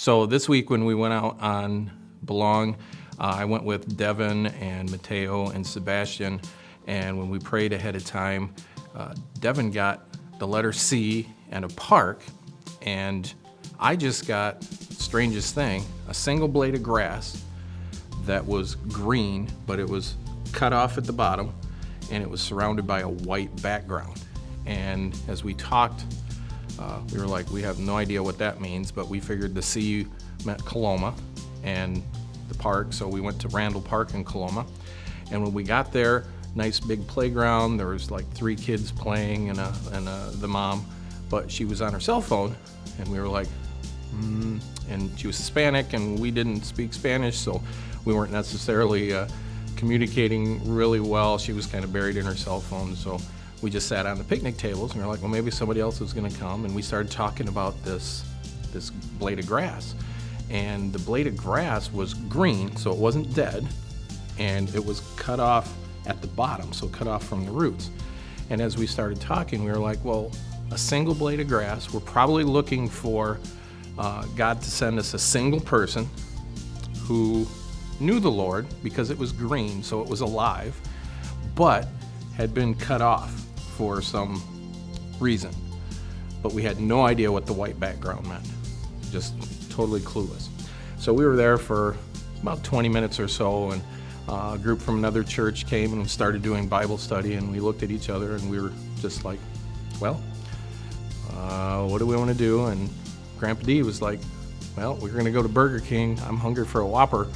So this week when we went out on Belong, I went with Devin and Mateo and Sebastian, and when we prayed ahead of time, Devin got the letter C and a park, and I just got, strangest thing, a single blade of grass that was green, but it was cut off at the bottom, and it was surrounded by a white background. And as we talked, we were like, we have no idea what that means, but we figured the C meant Coloma and the park, so we went to Randall Park in Coloma. And when we got there, nice big playground, there was like 3 kids playing and the mom, but she was on her cell phone, and we were like, and she was Hispanic, and we didn't speak Spanish, so we weren't necessarily communicating really well. She was kind of buried in her cell phone, so we just sat on the picnic tables, and we were like, well, maybe somebody else is gonna come, and we started talking about this blade of grass. And the blade of grass was green, so it wasn't dead, and it was cut off at the bottom, so cut off from the roots. And as we started talking, we were like, well, a single blade of grass, we're probably looking for God to send us a single person who knew the Lord because it was green, so it was alive, but had been cut off for some reason. But we had no idea what the white background meant, just totally clueless. So we were there for about 20 minutes or so, and a group from another church came and started doing Bible study, and we looked at each other and we were just like, well, what do we want to do? And Grandpa D was like, well, we're going to go to Burger King. I'm hungry for a Whopper.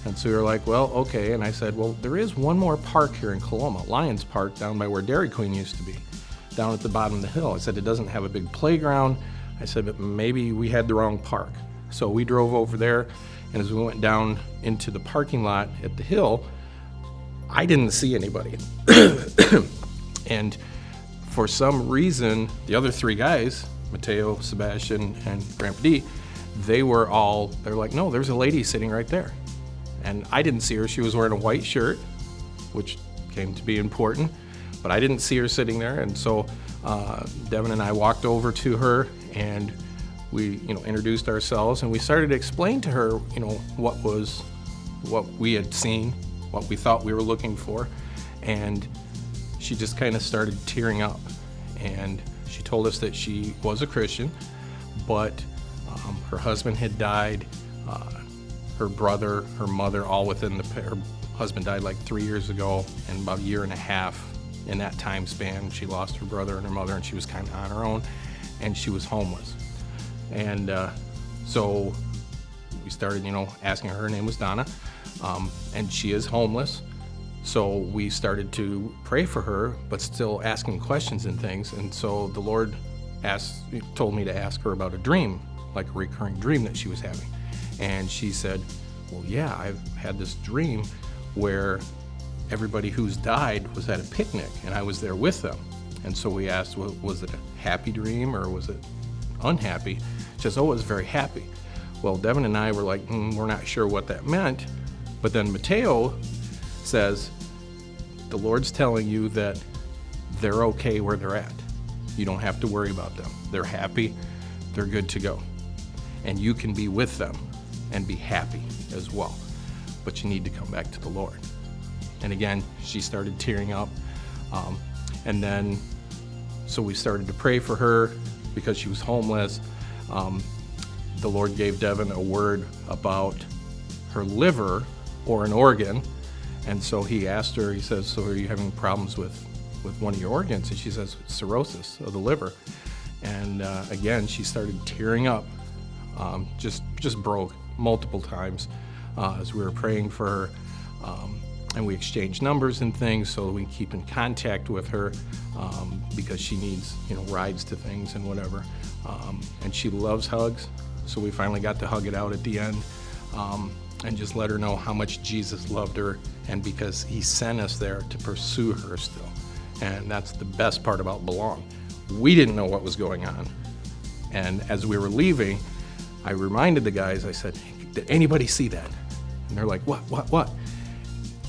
And so we were like, well, okay. And I said, well, there is one more park here in Coloma, Lions Park, down by where Dairy Queen used to be, down at the bottom of the hill. I said, it doesn't have a big playground. I said, but maybe we had the wrong park. So we drove over there, and as we went down into the parking lot at the hill, I didn't see anybody. And for some reason, the other 3 guys, Mateo, Sebastian, and Grandpa D, they're like, no, there's a lady sitting right there. And I didn't see her. She was wearing a white shirt, which came to be important, but I didn't see her sitting there. And so Devin and I walked over to her, and we, introduced ourselves, and we started to explain to her, what we had seen, what we thought we were looking for. And she just kind of started tearing up. And she told us that she was a Christian, but her husband had died, her brother, her mother, all within her husband died like 3 years ago, and about a year and a half in that time span, she lost her brother and her mother, and she was kind of on her own, and she was homeless. And so we started, asking her name was Donna, and she is homeless. So we started to pray for her, but still asking questions and things. And so the Lord told me to ask her about a dream, like a recurring dream that she was having. And she said, well, yeah, I've had this dream where everybody who's died was at a picnic, and I was there with them. And so we asked, well, was it a happy dream or was it unhappy? She says, oh, it was very happy. Well, Devin and I were like, we're not sure what that meant. But then Mateo says, the Lord's telling you that they're okay where they're at. You don't have to worry about them. They're happy. They're good to go. And you can be with them and be happy as well. But you need to come back to the Lord. And again, she started tearing up. And then, so we started to pray for her because she was homeless. The Lord gave Devin a word about her liver or an organ. And so he asked her, he says, so are you having problems with one of your organs? And she says, cirrhosis of the liver. And again, she started tearing up, just broke multiple times as we were praying for her. And we exchanged numbers and things so we keep in contact with her because she needs, rides to things and whatever. And she loves hugs, so we finally got to hug it out at the end and just let her know how much Jesus loved her, and because he sent us there to pursue her still. And that's the best part about Belong. We didn't know what was going on. And as we were leaving, I reminded the guys, I said, hey, did anybody see that? And they're like, what?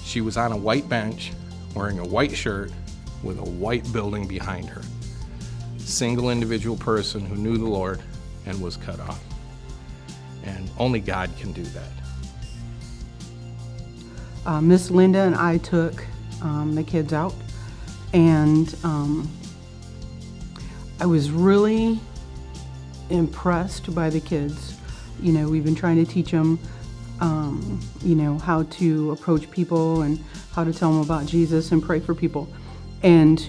She was on a white bench wearing a white shirt with a white building behind her. Single individual person who knew the Lord and was cut off. and only God can do that. Miss Linda and I took the kids out, and I was really impressed by the kids. We've been trying to teach them, how to approach people and how to tell them about Jesus and pray for people. And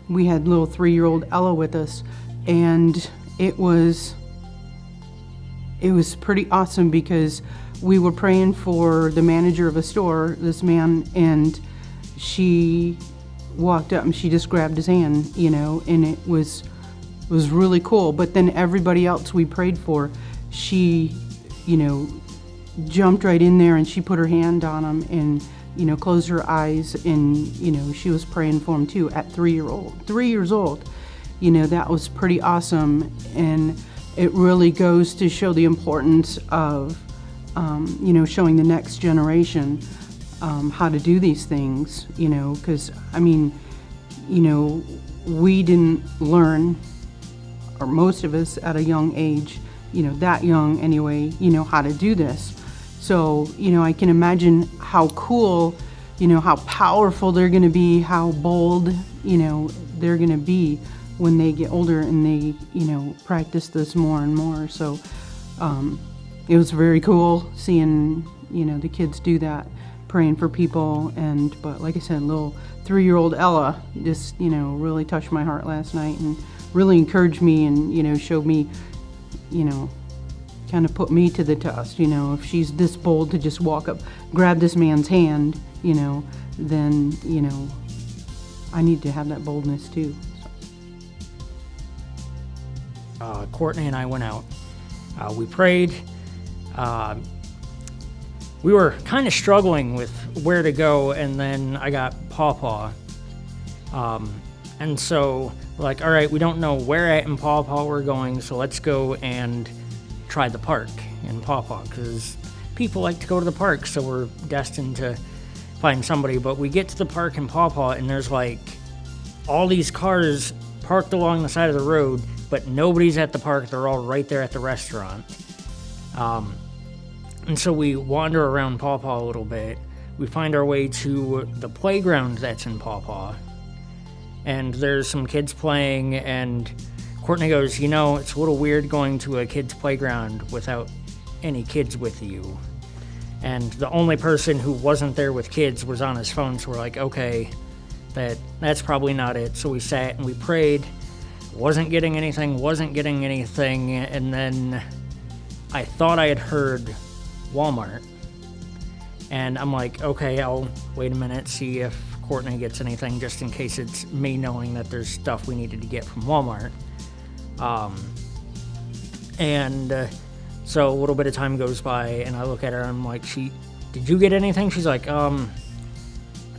we had little 3-year-old Ella with us, and it was pretty awesome because we were praying for the manager of a store, this man, and she walked up and she just grabbed his hand, and it was really cool. But then everybody else we prayed for, she, jumped right in there and she put her hand on him and, closed her eyes, and, she was praying for him too at 3 years old. That was pretty awesome. And it really goes to show the importance of, showing the next generation how to do these things, because, we didn't learn, or most of us at a young age, that young anyway, how to do this. So, I can imagine how cool, how powerful they're going to be, how bold, they're going to be when they get older and they, practice this more and more. So, it was very cool seeing, the kids do that, praying for people. But like I said, little 3-year-old Ella just, really touched my heart last night and really encouraged me and, showed me, kind of put me to the test. If she's this bold to just walk up, grab this man's hand, then, I need to have that boldness too. Courtney and I went out. We prayed. We were kind of struggling with where to go, and then I got Pawpaw. And so we're like, all right, we don't know where at in Pawpaw we're going, so let's go and try the park in Pawpaw, because people like to go to the park, so we're destined to find somebody. But we get to the park in Pawpaw, and there's like all these cars parked along the side of the road, but nobody's at the park. They're all right there at the restaurant. And so we wander around Pawpaw a little bit. We find our way to the playground that's in Pawpaw, and there's some kids playing, and Courtney goes, it's a little weird going to a kid's playground without any kids with you. And the only person who wasn't there with kids was on his phone, so we're like, okay, that's probably not it. So we sat and we prayed, wasn't getting anything, and then I thought I had heard Walmart. And I'm like, okay, I'll wait a minute, see if Courtney gets anything, just in case it's me knowing that there's stuff we needed to get from Walmart. So a little bit of time goes by, and I look at her, and I'm like, did you get anything? She's like, I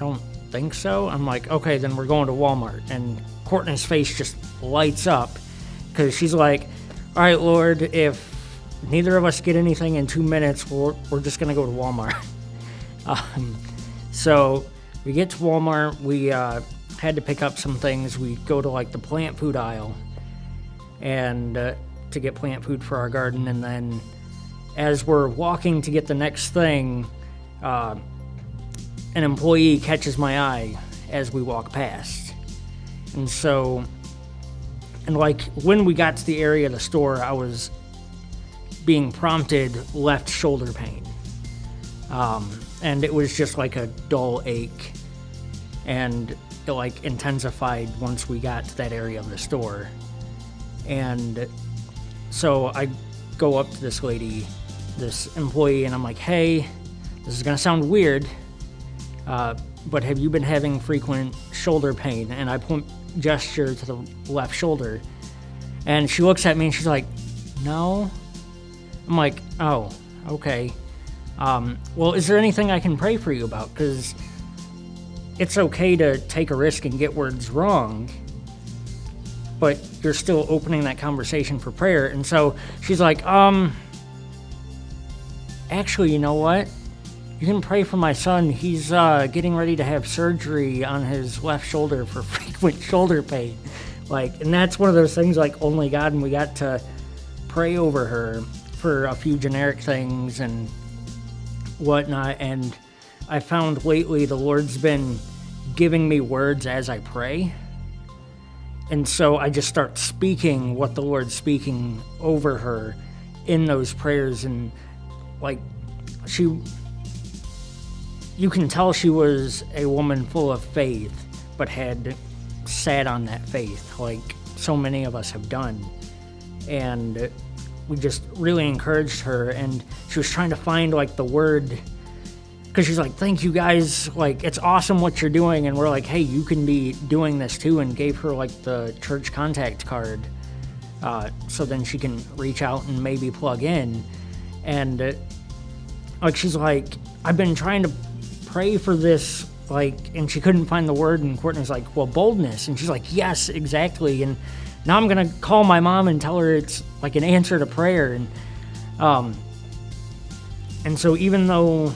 don't think so. I'm like, okay, then we're going to Walmart. And Courtney's face just lights up, because she's like, all right, Lord, if neither of us get anything in 2 minutes, we're just going to go to Walmart. So we get to Walmart. We had to pick up some things. We go to like the plant food aisle and to get plant food for our garden. And then as we're walking to get the next thing, an employee catches my eye as we walk past. And like when we got to the area of the store, I was being prompted left shoulder pain. And it was just like a dull ache, and it like intensified once we got to that area of the store. And so I go up to this lady, this employee, and I'm like, hey, this is gonna sound weird, but have you been having frequent shoulder pain? And I gesture to the left shoulder, and she looks at me and she's like, no. I'm like, oh, okay. Well, is there anything I can pray for you about? Because it's okay to take a risk and get words wrong, but you're still opening that conversation for prayer. And so she's like, actually, you know what? You can pray for my son. He's getting ready to have surgery on his left shoulder for frequent shoulder pain. And that's one of those things like only God, and we got to pray over her for a few generic things and whatnot, and I found lately the Lord's been giving me words as I pray. And so I just start speaking what the Lord's speaking over her in those prayers. And like, you can tell she was a woman full of faith, but had sat on that faith like so many of us have done. And we just really encouraged her, and she was trying to find like the word, because she's like, thank you guys, like it's awesome what you're doing. And we're like, hey, you can be doing this too, and gave her like the church contact card, so then she can reach out and maybe plug in. And like, she's like, I've been trying to pray for this, like, and she couldn't find the word, and Courtney's like, well, boldness. And she's like, yes, exactly. And now I'm gonna call my mom and tell her it's like an answer to prayer. And so even though,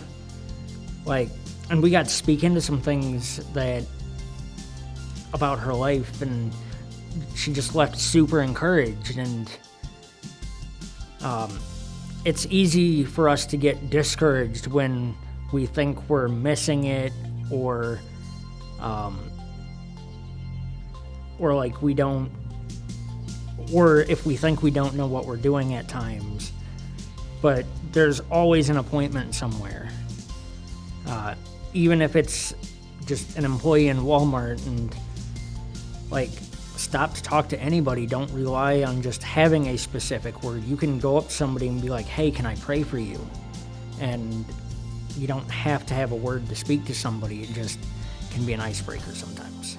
like, and we got to speak into some things that about her life, and she just left super encouraged. And it's easy for us to get discouraged when we think we're missing it, or like we don't, or if we think we don't know what we're doing at times. But there's always an appointment somewhere. Even if it's just an employee in Walmart, and like, stop to talk to anybody. Don't rely on just having a specific word. You can go up to somebody and be like, hey, can I pray for you? And you don't have to have a word to speak to somebody. It just can be an icebreaker sometimes.